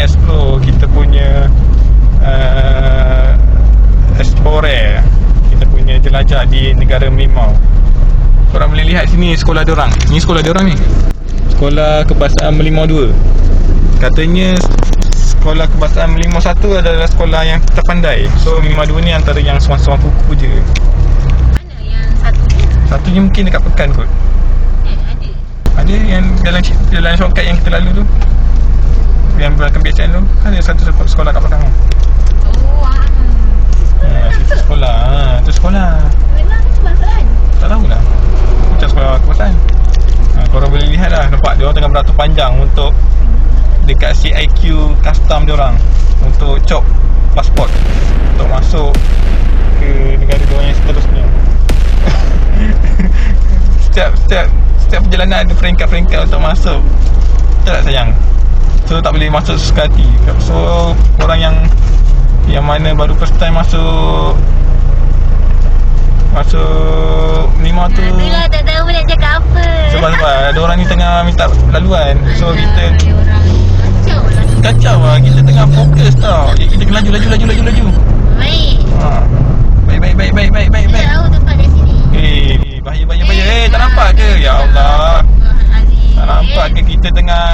explore kita punya Explorer, kita punya jelajah di negara Merlimau. Korang boleh lihat sini sekolah diorang. Ni sekolah diorang ni, Sekolah Kebahasaan Merlimau 2. Katanya Sekolah Kebahasaan Merlimau 1 adalah sekolah yang terpandai. So Merlimau 2 ni antara yang seorang-seorang kuku je. Mana yang satunya? Satunya mungkin dekat Pekan kot. Ada. Ada yang jalan shortcut yang kita lalu tu, yang belakang BSN tu, ada satu sekolah kat belakang tu. Situ sekolah. Tu sekolah. Memang kebangsaan? Tak tahulah. Macam sekolah kebangsaan. Korang boleh lihat lah. Nampak dia orang tengah beratur panjang untuk dekat CIQ custom dia orang untuk cop pasport untuk masuk ke negara dia orang yang seterusnya. Setiap perjalanan ada peringkat-peringkat untuk masuk. Betul tak sayang? So tak boleh masuk sesuka hati. So orang yang mana baru first time masuk Merlimau tu, itulah tak tahu nak cakap apa. sebab ada orang ni tengah minta laluan. So kita kacau lah. Kita tengah fokus tau. Kita kena laju. Baik. Baik. Tahu tempat kat sini. Bahaya. Tak nampak ke? Ya Allah. Tak nampak ke kita tengah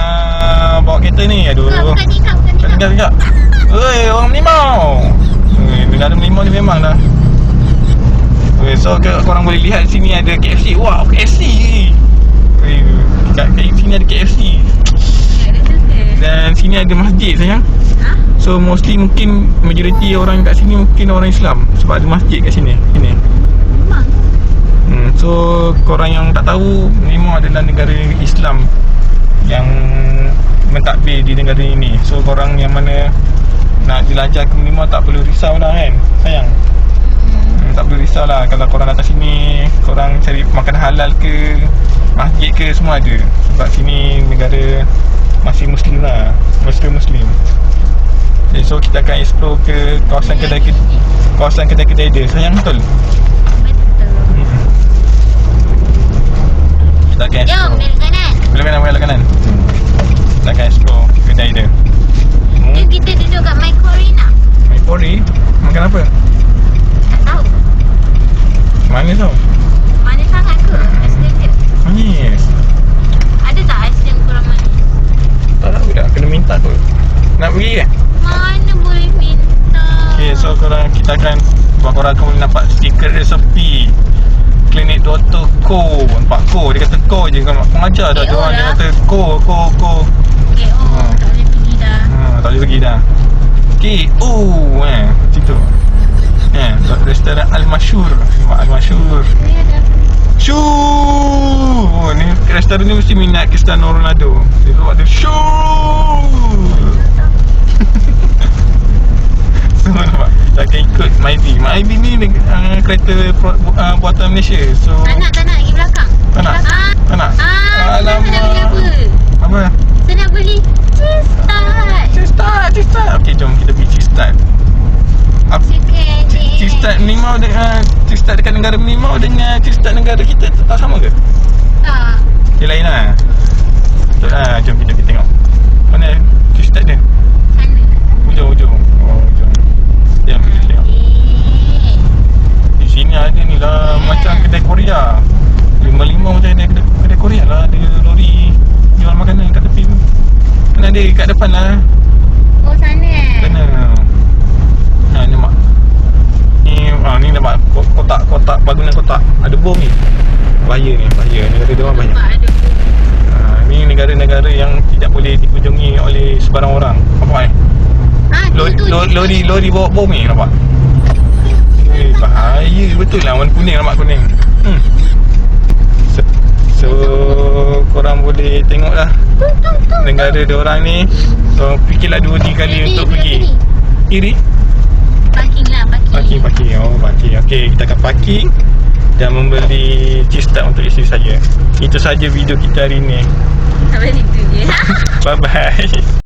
bawa kereta ni? Aduh. Bukan tingkap. Oi, orang Merlimau. Negara Merlimau ni memang dah. So korang boleh lihat sini ada KFC. Wah, KFC. Kat sini ada KFC. Dan sini ada masjid sayang. So mostly mungkin majoriti orang kat sini mungkin orang Islam, sebab ada masjid kat sini. So korang yang tak tahu, Merlimau adalah negara Islam yang mentadbir di negara ini. So korang yang mana nak jelajah ke Merlimau tak perlu risau lah kan sayang. Tak perlu risau lah. Kalau korang datang sini, korang cari makan halal ke, masjid ke, semua ada. Sebab sini negara masih Muslim lah, Muslim. Okay, so kita akan explore ke kawasan kedai-kedai dia sayang. Betul? Kita akan explore. Jom, belok kanan. Kita akan explore kedai dia. Jom kita duduk kat My Corina. My Pori? Makan apa? Tak tahu. Manis tau. Manis sangat ke? Aiskrim je? Manis. Ada tak aiskrim kurang manis? Tak tahu dah, kena minta kot. Nak pergi ke? Mana boleh minta. Okay, so kita akan korang boleh nampak stiker resepi Klinik Dr. Ko. Nampak Ko, dia kata Ko je. Pengajar dah dia orang, dia kata Ko. Okay, tak boleh pergi dah. Tak boleh pergi dah. KO situ. Restoran Al-Masyur. Shoo. Ni restoran ni mesti minat Cristiano Ronaldo. Dia buat dia shoo. Semua nampak. Kita akan ikut MyB ni kereta buatan Malaysia. So Tak nak pergi belakang. Tak nak? Tak nak? Alamak. Saya nak beli apa? Apa? Saya nak beli cheese tart. Cheese tart. Okay, jom kita pergi cheese tart. Cheese tart Merlimau cheese tart dekat negara Merlimau dengan cheese tart negara kita tak sama ke? Tak. Dia lain lah. Betul lah. Jom kita pergi tengok. Mana cheese tart dia? Sana. Ujung. Jom kita tengok. Di sini ada ni lah macam kedai Korea. Merlimau macam ada kedai Korea lah. Ada lori jual makanan kat tepi tu. Kan ada kat depan lah. Oh, sana. Sana. Ni mak. Ni nampak kotak bangunan kotak. Ada bom ni. Bahaya negara dia orang bahaya. Ni negara-negara yang tidak boleh dikunjungi oleh sebarang orang. Nampak lori bawa bom ni nampak. Bahaya betul lah. Warna kuning, nampak kuning. So korang boleh tengok lah negara dia orang ni. So fikirlah 2-3 kali untuk pergi. Kiri? Parking. Parking. Parking. Okey, kita akan parking dan membeli cheese tart untuk isteri saya. Itu saja video kita hari ni. Sampai situ je. Bye bye.